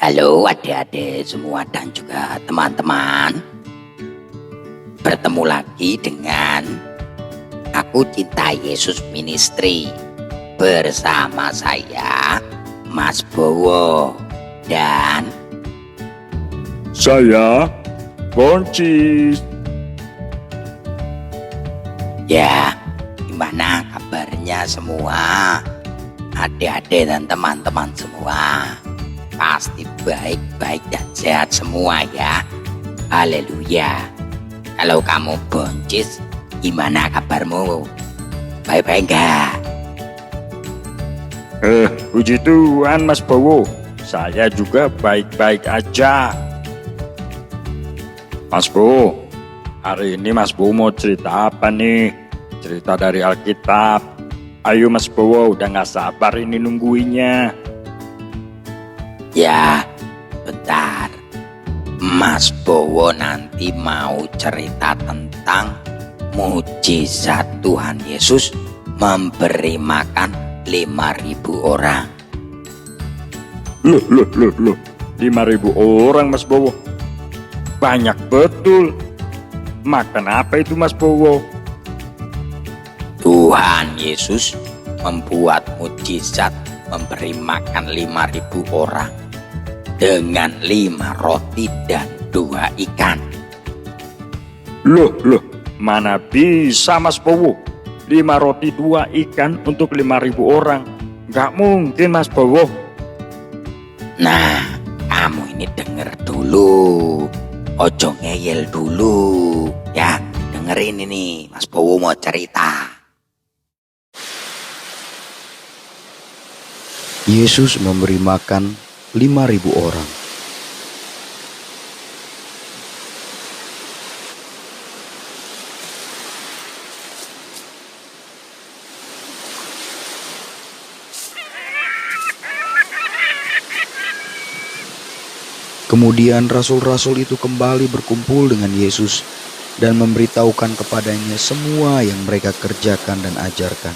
Halo adik-adik semua dan juga teman-teman. Bertemu lagi dengan Aku Cinta Yesus Ministry bersama saya Mas Bowo dan saya Boncis. ya, gimana kabarnya semua adik-adik dan teman-teman semua? Pasti baik-baik dan sehat semua ya. Haleluya. Kalau kamu Boncis, gimana kabarmu? Baik-baik enggak? Puji Tuhan Mas Bowo, saya juga baik-baik aja. Mas Bowo, hari ini Mas Bowo mau cerita apa nih? Cerita dari Alkitab. Ayo Mas Bowo, udah gak sabar ini nungguinnya. Ya, bentar. Mas Bowo nanti mau cerita tentang mujizat Tuhan Yesus memberi makan 5.000 orang. Loh, 5.000 orang Mas Bowo. Banyak betul. Makan apa itu Mas Bowo? Tuhan Yesus membuat mujizat memberi makan 5.000 orang dengan 5 roti dan 2 ikan. Loh, mana bisa Mas Bowo? 5 roti 2 ikan untuk 5.000 orang. Gak mungkin Mas Bowo. Nah, kamu ini denger dulu. Ojo ngeyel dulu. Ya, dengerin ini. Mas Bowo mau cerita. Yesus memberi makan 5.000 orang. Kemudian rasul-rasul itu kembali berkumpul dengan Yesus dan memberitahukan kepadanya semua yang mereka kerjakan dan ajarkan.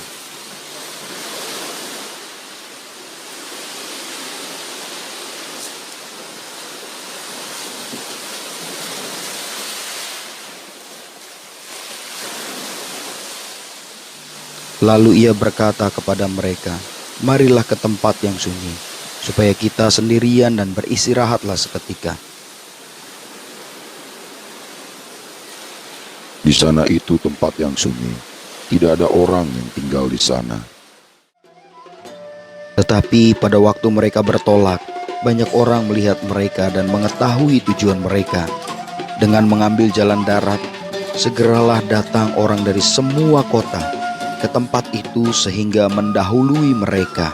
Lalu ia berkata kepada mereka, "Marilah ke tempat yang sunyi, supaya kita sendirian dan beristirahatlah seketika." Di sana itu tempat yang sunyi, tidak ada orang yang tinggal di sana. Tetapi pada waktu mereka bertolak, banyak orang melihat mereka dan mengetahui tujuan mereka. Dengan mengambil jalan darat, segeralah datang orang dari semua kota ke tempat itu sehingga mendahului mereka.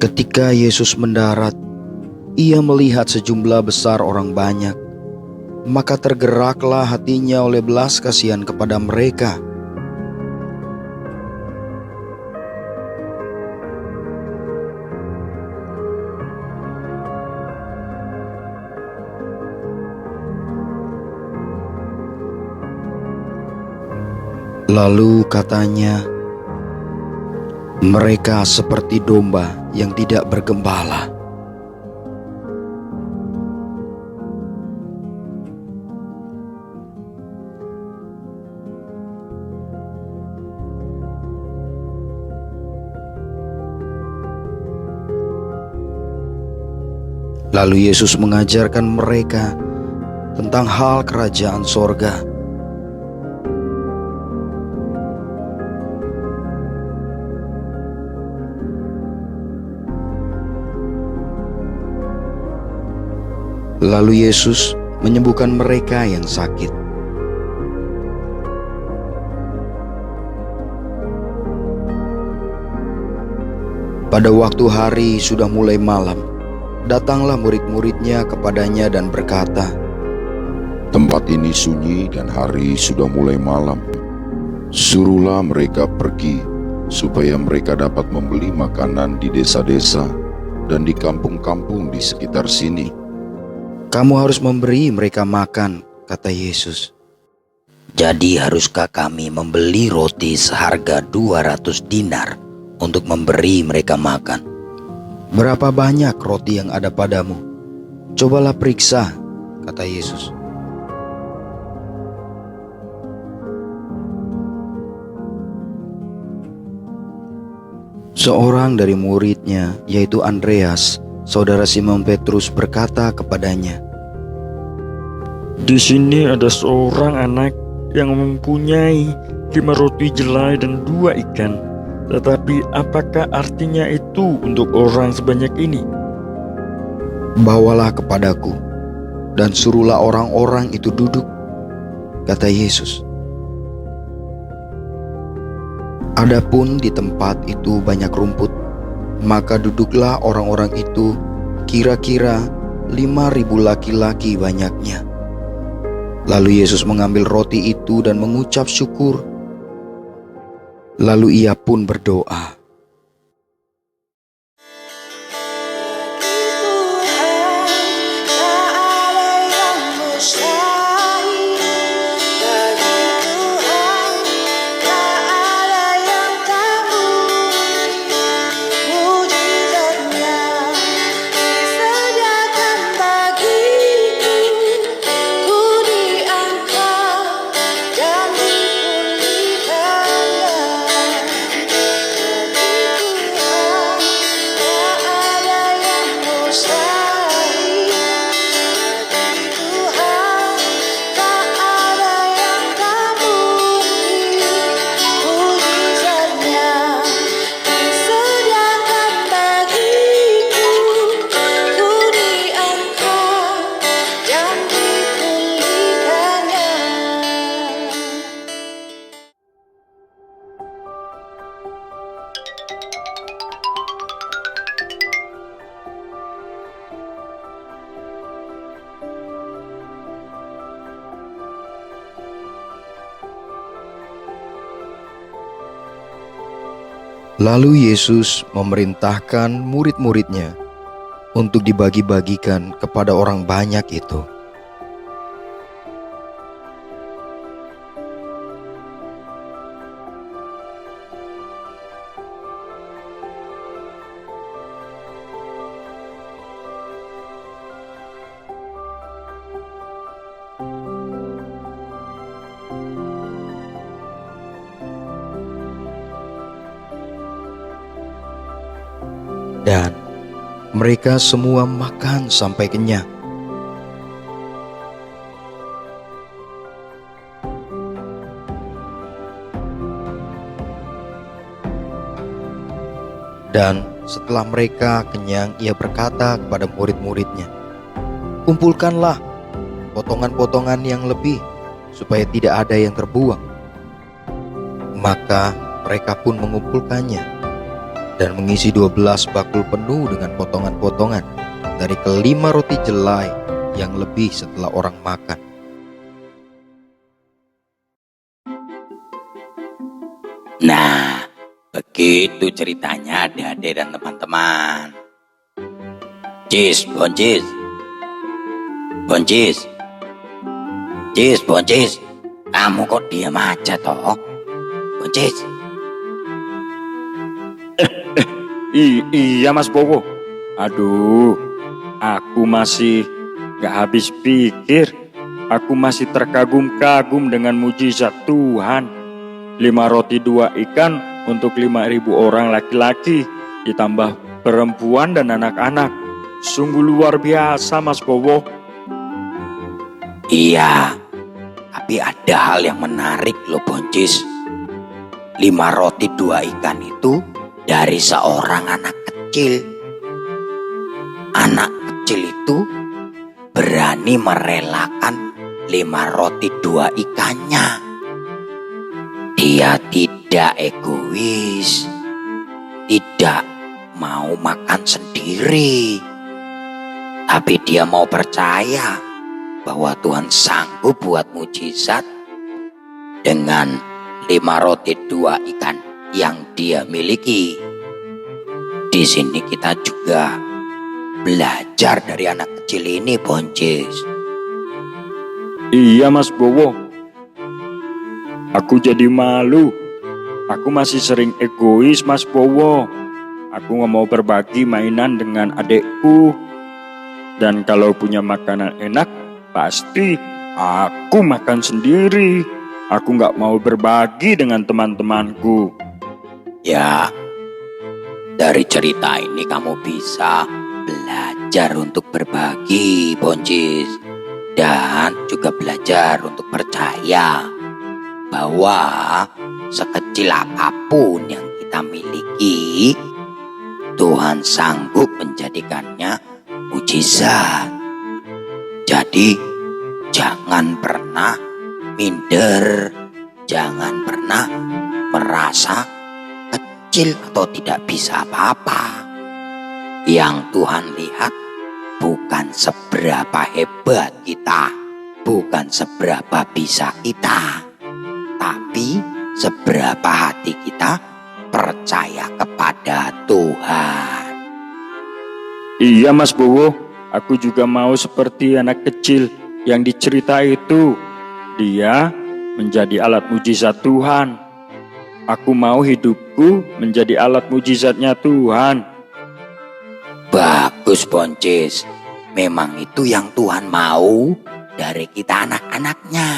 Ketika Yesus mendarat, ia melihat sejumlah besar orang banyak, maka tergeraklah hatinya oleh belas kasihan kepada mereka. Lalu katanya, "Mereka seperti domba yang tidak bergembala." Lalu Yesus mengajarkan mereka tentang hal kerajaan sorga. Lalu Yesus menyembuhkan mereka yang sakit. Pada waktu hari sudah mulai malam, datanglah murid-muridnya kepadanya dan berkata, Tempat ini sunyi dan hari sudah mulai malam. Suruhlah mereka pergi, supaya mereka dapat membeli makanan di desa-desa dan di kampung-kampung di sekitar sini. Kamu harus memberi mereka makan, kata Yesus. Jadi haruskah kami membeli roti seharga 200 dinar untuk memberi mereka makan? Berapa banyak roti yang ada padamu? Cobalah periksa, kata Yesus. Seorang dari muridnya, yaitu Andreas, saudara Simon Petrus, berkata kepadanya, Di sini ada seorang anak yang mempunyai 5 roti jelai dan 2 ikan. Tetapi apakah artinya itu untuk orang sebanyak ini? "Bawalah kepadaku, dan suruhlah orang-orang itu duduk," kata Yesus. Adapun di tempat itu banyak rumput, maka duduklah orang-orang itu, kira-kira 5.000 laki-laki banyaknya. Lalu Yesus mengambil roti itu dan mengucap syukur. Lalu ia pun berdoa, Lalu Yesus memerintahkan murid-muridnya untuk dibagi-bagikan kepada orang banyak itu. Dan mereka semua makan sampai kenyang. Dan setelah mereka kenyang, ia berkata kepada murid-muridnya, "Kumpulkanlah potongan-potongan yang lebih, supaya tidak ada yang terbuang." Maka mereka pun mengumpulkannya dan mengisi 12 bakul penuh dengan potongan-potongan dari kelima roti jelai yang lebih setelah orang makan. Nah, begitu ceritanya adik-adik dan teman-teman. Boncis. Boncis. Kamu kok diam aja toh? Boncis. Iya Mas Bowo. Aduh, aku masih gak habis pikir. Aku masih terkagum-kagum dengan mujizat Tuhan. 5 roti 2 ikan untuk 5.000 orang laki-laki, ditambah perempuan dan anak-anak. Sungguh luar biasa Mas Bowo. Iya, tapi ada hal yang menarik loh Boncis. 5 roti 2 ikan itu dari seorang anak kecil. Anak kecil itu berani merelakan 5 roti 2 ikannya. Dia tidak egois, tidak mau makan sendiri, tapi dia mau percaya bahwa Tuhan sanggup buat mujizat dengan 5 roti 2 ikan yang dia miliki. Di sini kita juga belajar dari anak kecil ini, Boncis. Iya Mas Bowo, aku jadi malu. Aku masih sering egois Mas Bowo. Aku nggak mau berbagi mainan dengan adekku. Dan kalau punya makanan enak, pasti aku makan sendiri. Aku nggak mau berbagi dengan teman-temanku. Ya, dari cerita ini kamu bisa belajar untuk berbagi, Boncis. Dan juga belajar untuk percaya bahwa sekecil apapun yang kita miliki, Tuhan sanggup menjadikannya mujizat. Jadi jangan pernah minder, jangan pernah merasa kecil atau tidak bisa apa-apa. Yang Tuhan lihat bukan seberapa hebat kita, bukan seberapa bisa kita, tapi seberapa hati kita percaya kepada Tuhan. Iya Mas Bowo, aku juga mau seperti anak kecil yang dicerita itu. Dia menjadi alat mujizat Tuhan. Aku mau hidupku menjadi alat mujizatnya Tuhan. Bagus, Boncis. Memang itu yang Tuhan mau dari kita anak-anaknya.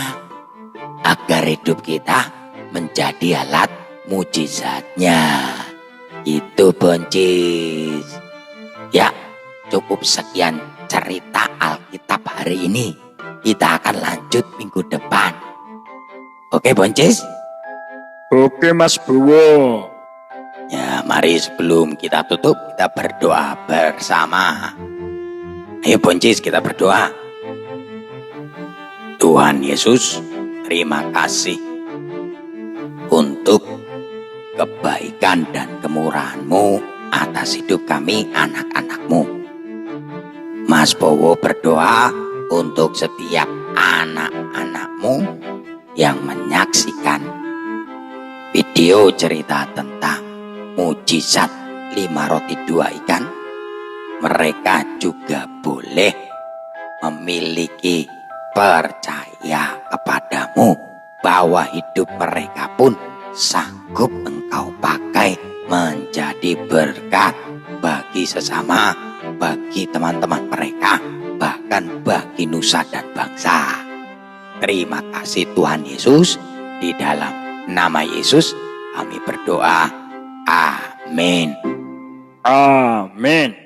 Agar hidup kita menjadi alat mujizatnya. Itu, Boncis. Ya, cukup sekian cerita Alkitab hari ini. Kita akan lanjut minggu depan. Oke, Boncis? Oke Mas Bowo. Ya, mari sebelum kita tutup, kita berdoa bersama. Ayo Boncis, kita berdoa. Tuhan Yesus, terima kasih untuk kebaikan dan kemurahan-Mu atas hidup kami anak-anak-Mu. Mas Bowo berdoa untuk setiap anak-anak-Mu yang menyaksikan video cerita tentang mujizat 5 roti 2 ikan. Mereka juga boleh memiliki percaya kepadamu bahwa hidup mereka pun sanggup Engkau pakai menjadi berkat bagi sesama, bagi teman-teman mereka, bahkan bagi nusa dan bangsa. Terima kasih Tuhan Yesus. Di dalam nama Yesus kami berdoa. Amin. Amin.